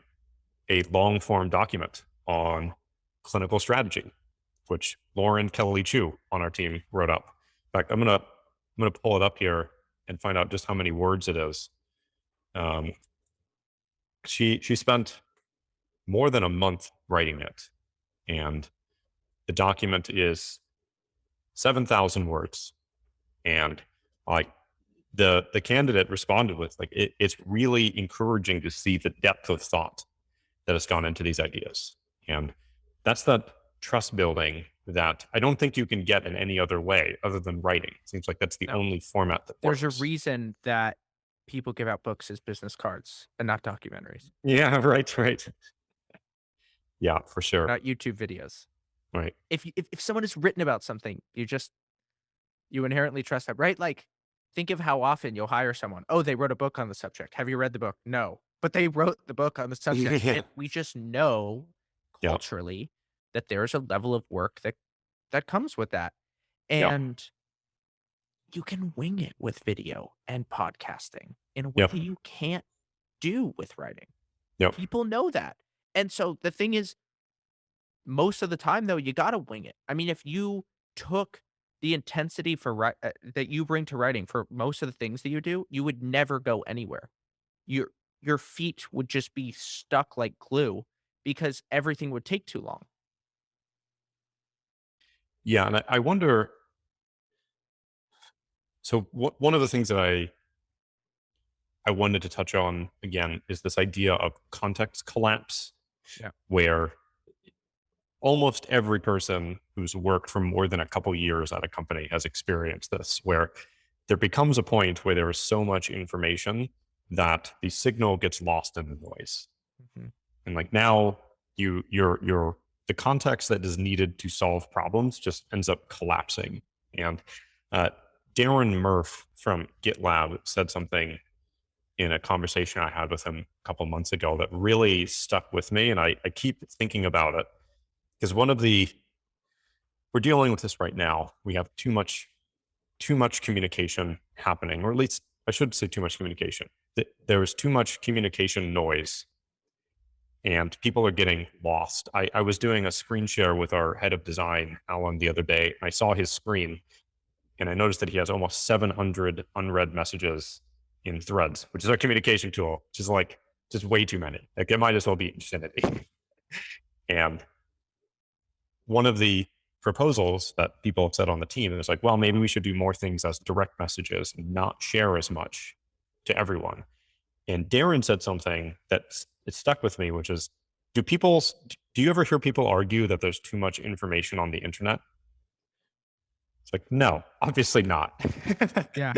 Speaker 2: a long form document on clinical strategy, which Lauren Kelly Chu on our team wrote up. In fact, I'm gonna pull it up here and find out just how many words it is. Um, she spent more than a month writing it, and the document is 7,000 words. And like the candidate responded with like it's really encouraging to see the depth of thought that has gone into these ideas. And that's that trust building that I don't think you can get in any other way other than writing. It seems like that's the
Speaker 1: No.
Speaker 2: only format that
Speaker 1: There's a
Speaker 2: works.
Speaker 1: reason that people give out books as business cards and not documentaries,
Speaker 2: Yeah, right, right. Yeah, for sure.
Speaker 1: not YouTube videos.
Speaker 2: Right.
Speaker 1: If someone has written about something, you inherently trust that, right? Like, think of how often you'll hire someone. Oh, they wrote a book on the subject. Have you read the book? No, but they wrote the book on the subject,
Speaker 2: Yeah.
Speaker 1: and we just know
Speaker 2: Yeah.
Speaker 1: culturally that there's a level of work that comes with that,
Speaker 2: Yeah.
Speaker 1: and you can wing it with video and podcasting in a way
Speaker 2: Yeah.
Speaker 1: you can't do with writing.
Speaker 2: Yeah.
Speaker 1: People know that, and so the thing is, most of the time, though, you gotta wing it. I mean, if you took the intensity that you bring to writing for most of the things that you do, you would never go anywhere. Your your feet would just be stuck like glue because everything would take too long.
Speaker 2: Yeah, and I wonder. So one of the things that I wanted to touch on again is this idea of context collapse,
Speaker 1: Yeah.
Speaker 2: where almost every person who's worked for more than a couple years at a company has experienced this, where there becomes a point where there is so much information that the signal gets lost in the noise.
Speaker 1: Mhm.
Speaker 2: And like now your the context that is needed to solve problems just ends up collapsing. And uh, Darren Murph from GitLab said something in a conversation I had with him a couple months ago that really stuck with me. And I keep thinking about it because we're dealing with this right now. We have too much communication happening, or at least I should say too much communication. There is too much communication noise and people are getting lost. I was doing a screen share with our head of design, Alan, the other day. And I saw his screen and I noticed that he has almost 700 unread messages in threads, which is our communication tool, which is like just way too many. Like it might as well be infinity. And one of the proposals that people have said on the team is like, well, maybe we should do more things as direct messages and not share as much to everyone. And Darren said something that it stuck with me, which is, do you ever hear people argue that there's too much information on the internet? It's like, no, obviously not.
Speaker 1: Yeah.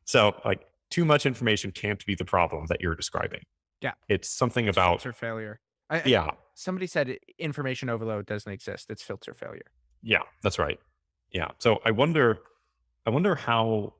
Speaker 2: So like too much information can't be the problem that you're describing.
Speaker 1: Yeah.
Speaker 2: It's something
Speaker 1: It's
Speaker 2: about,
Speaker 1: filter failure.
Speaker 2: yeah,
Speaker 1: Somebody said information overload doesn't exist. It's filter failure.
Speaker 2: yeah, that's right. Yeah. So I wonder how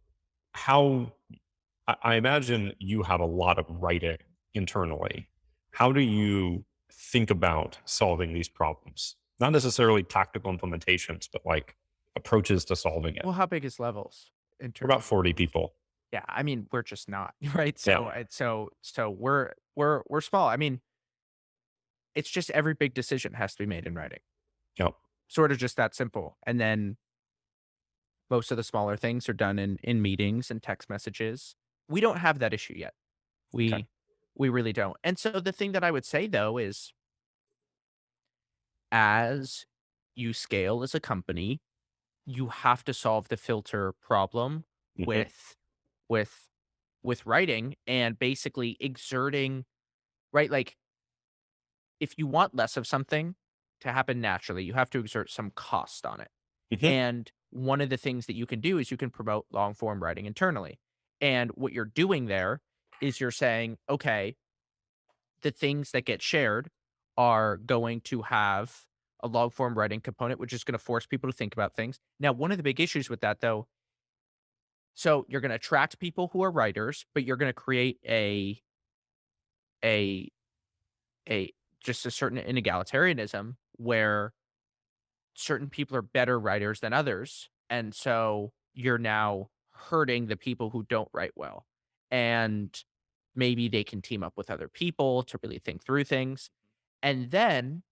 Speaker 2: I imagine you have a lot of writing internally. How do you think about solving these problems? Not necessarily tactical implementations, but like approaches to solving it.
Speaker 1: Well, how big is levels in
Speaker 2: We're
Speaker 1: terms
Speaker 2: about
Speaker 1: of?
Speaker 2: 40 people.
Speaker 1: Yeah, I mean, we're just not, right?
Speaker 2: Yeah.
Speaker 1: So we're small. I mean, it's just every big decision has to be made in writing.
Speaker 2: Yep.
Speaker 1: Sort of just that simple. And then most of the smaller things are done in meetings and text messages. We don't have that issue yet.
Speaker 2: Okay.
Speaker 1: We really don't. And so the thing that I would say though is as you scale as a company, you have to solve the filter problem
Speaker 2: Hmm.
Speaker 1: with with writing and basically exerting, right? Like if you want less of something to happen naturally, you have to exert some cost on it.
Speaker 2: Hmm.
Speaker 1: And one of the things that you can do is you can promote long form writing internally. And what you're doing there is you're saying, okay, the things that get shared are going to have a long form writing component, which is going to force people to think about things. Now, one of the big issues with that, though, so you're going to attract people who are writers, but you're going to create a a just a certain inegalitarianism where certain people are better writers than others. And so you're now hurting the people who don't write well. And maybe they can team up with other people to really think through things. And then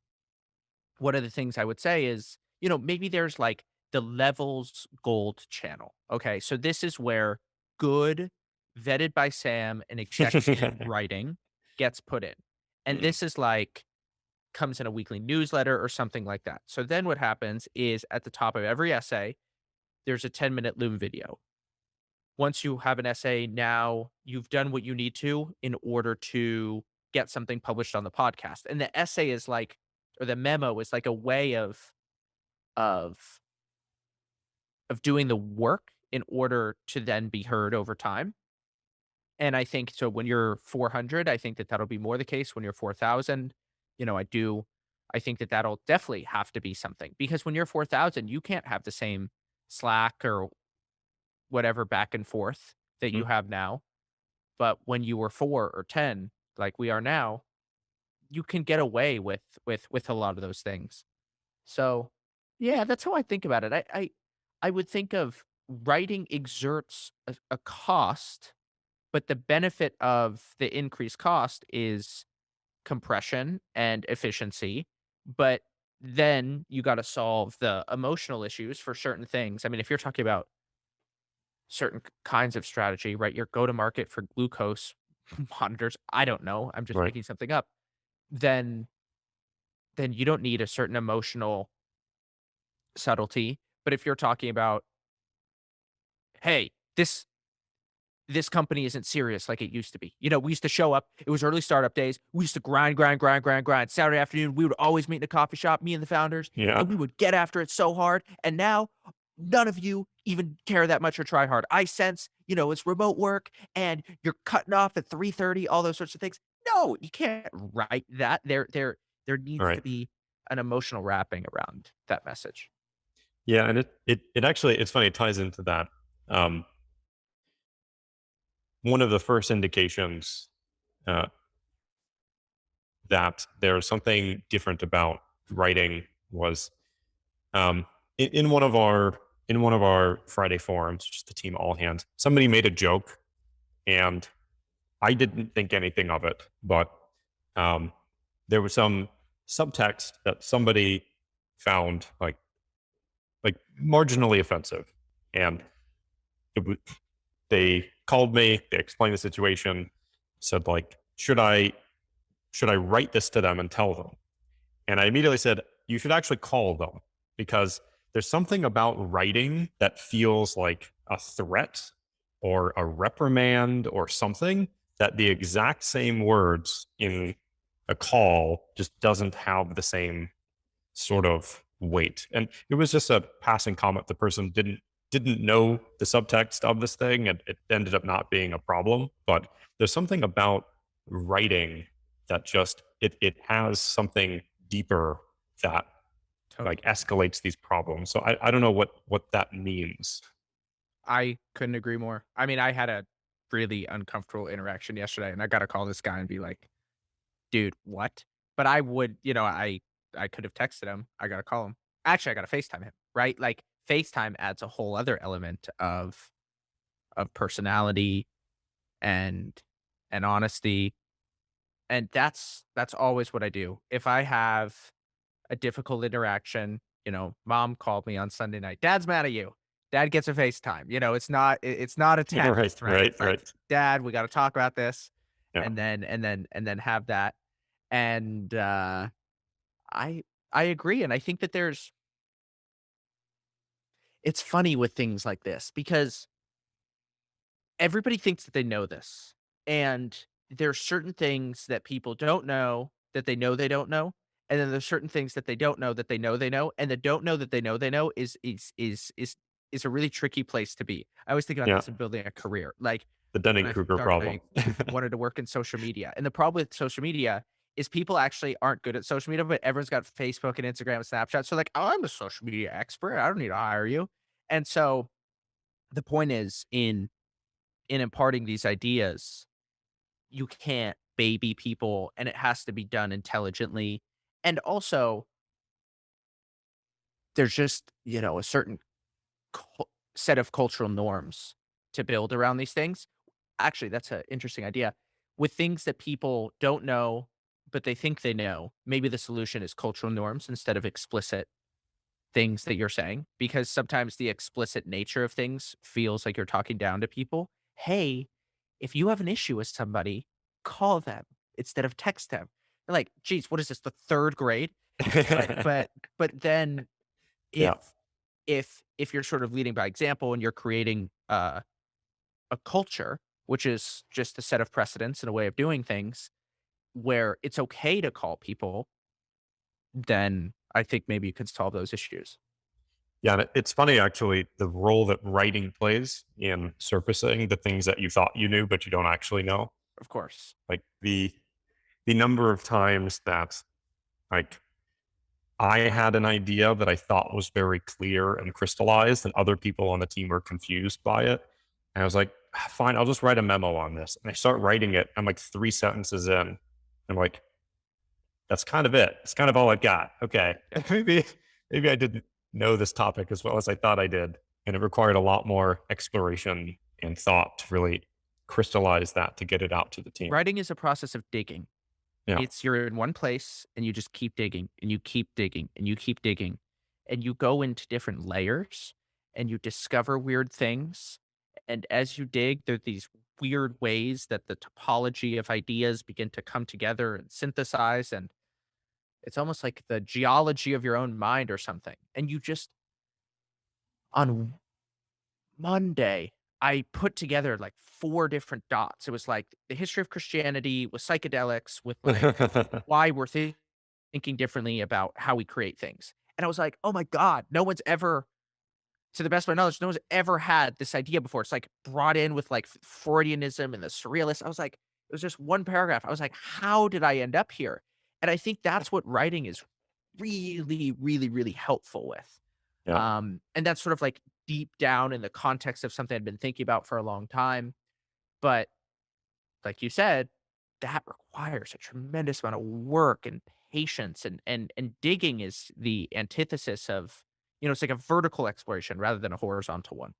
Speaker 1: one of the things I would say is, maybe there's like the levels gold channel. Okay. So this is where good, vetted by Sam and executive writing gets put in. And
Speaker 2: Mm.
Speaker 1: this is like comes in a weekly newsletter or something like that. So then what happens is at the top of every essay, there's a 10-minute Loom video. Once you have an essay, now you've done what you need to in order to get something published on the podcast. And the essay is like, or the memo is like a way of doing the work in order to then be heard over time. And I think so when you're 400, I think that that'll be more the case. When you're 4,000, I think that that'll definitely have to be something because when you're 4,000, you can't have the same Slack or whatever back and forth that you
Speaker 2: Mhm.
Speaker 1: have now. But when you were 4 or 10, like we are now, you can get away with a lot of those things. So, yeah, that's how I think about it. I would think of writing exerts a cost, but the benefit of the increased cost is compression and efficiency, but Then you got to solve the emotional issues for certain things. I mean, if you're talking about certain kinds of strategy, right? Your go to market for glucose monitors, I don't know. I'm just
Speaker 2: Right.
Speaker 1: making something up. Then you don't need a certain emotional subtlety. But if you're talking about, hey, this company isn't serious like it used to be. We used to show up. It was early startup days. We used to grind, grind, grind, grind, grind. Saturday afternoon, we would always meet in a coffee shop, me and the founders,
Speaker 2: Yeah.
Speaker 1: and we would get after it so hard. And now none of you even care that much or try hard. I sense, it's remote work and you're cutting off at 3:30, all those sorts of things. No, you can't write that. There needs to
Speaker 2: Right.
Speaker 1: be an emotional wrapping around that message.
Speaker 2: Yeah. And it actually, it's funny, it ties into that. Um, One of the first indications uh, that there's something different about writing was in one of our Friday forums, just the team all hands. Somebody made a joke, and I didn't think anything of it, but um, there was some subtext that somebody found like marginally offensive, and it was, they called me, they explained the situation, said like, should I write this to them and tell them? And I immediately said, you should actually call them, because there's something about writing that feels like a threat or a reprimand or something that the exact same words in a call just doesn't have the same sort of weight. And it was just a passing comment. The person didn't know the subtext of this thing, and it ended up not being a problem. But there's something about writing that just it has something deeper that like
Speaker 1: Totally.
Speaker 2: escalates these problems. So I don't know what that means.
Speaker 1: I couldn't agree more. I mean, I had a really uncomfortable interaction yesterday, and I got to call this guy and be like, "Dude, what?" But I would, I could have texted him. I got to call him. Actually, I got to FaceTime him, right? Like FaceTime adds a whole other element of personality and honesty, and that's always what I do. If I have a difficult interaction, mom called me on Sunday night. Dad's mad at you. Dad gets a FaceTime. It's not a
Speaker 2: Right,
Speaker 1: text, right?
Speaker 2: right,
Speaker 1: It's like,
Speaker 2: right.
Speaker 1: Dad, we got to talk about this,
Speaker 2: Yeah,
Speaker 1: and then have that. And I I agree, and I think that it's funny with things like this because everybody thinks that they know this, and there's certain things that people don't know that they don't know, and then there's certain things that they don't know that they know, and the don't know that they know is a really tricky place to be. I always think about
Speaker 2: yeah.
Speaker 1: this in building a career. Like,
Speaker 2: The
Speaker 1: when
Speaker 2: Dunning
Speaker 1: I
Speaker 2: Kruger
Speaker 1: started,
Speaker 2: problem.
Speaker 1: I wanted to work in social media, and the problem with social media is people actually aren't good at social media, but everyone's got Facebook and Instagram and Snapchat, so like, "Oh, I'm a social media expert, I don't need to hire you." And so, the point is in imparting these ideas, you can't baby people, and it has to be done intelligently. And also, there's just, a certain set of cultural norms to build around these things. Actually, that's an interesting idea. With things that people don't know, but they think they know, maybe the solution is cultural norms instead of explicit things that you're saying, because sometimes the explicit nature of things feels like you're talking down to people. Hey, if you have an issue with somebody, call them instead of text them. They're like, geez, what is this, the third grade? But then
Speaker 2: Yeah.
Speaker 1: if if you're sort of leading by example and you're creating a culture, which is just a set of precedents and a way of doing things where it's okay to call people, then I think maybe you could solve those issues.
Speaker 2: Yeah, and it's funny actually the role that writing plays in surfacing the things that you thought you knew but you don't actually know.
Speaker 1: Of course.
Speaker 2: Like the number of times that like I had an idea that I thought was very clear and crystallized, and other people on the team were confused by it. And I was like, "Ah, fine, I'll just write a memo on this." And I start writing it. I'm like 3 sentences in. I'm like, that's kind of it. It's kind of all I've got. Okay.
Speaker 1: Yeah.
Speaker 2: Maybe I didn't know this topic as well as I thought I did. And it required a lot more exploration and thought to really crystallize that to get it out to the team.
Speaker 1: Writing is a process of digging.
Speaker 2: Yeah.
Speaker 1: It's you're in one place and you just keep digging and you keep digging and you keep digging and you go into different layers and you discover weird things. And as you dig, there are these weird ways that the topology of ideas begin to come together and synthesize. And it's almost like the geology of your own mind or something. And you just, on Monday, I put together like 4 different dots. It was like the history of Christianity with psychedelics, with like why we're thinking differently about how we create things. And I was like, "Oh my god, no one's ever, to the best of my knowledge, no one's ever had this idea before." It's like brought in with like Freudianism and the surrealists. I was like, it was just one paragraph. I was like, "How did I end up here?" And I think that's what writing is really, really, really helpful with.
Speaker 2: Yeah.
Speaker 1: And that's sort of like deep down in the context of something I'd been thinking about for a long time. But like you said, that requires a tremendous amount of work and patience, and digging is the antithesis of, it's like a vertical exploration rather than a horizontal one.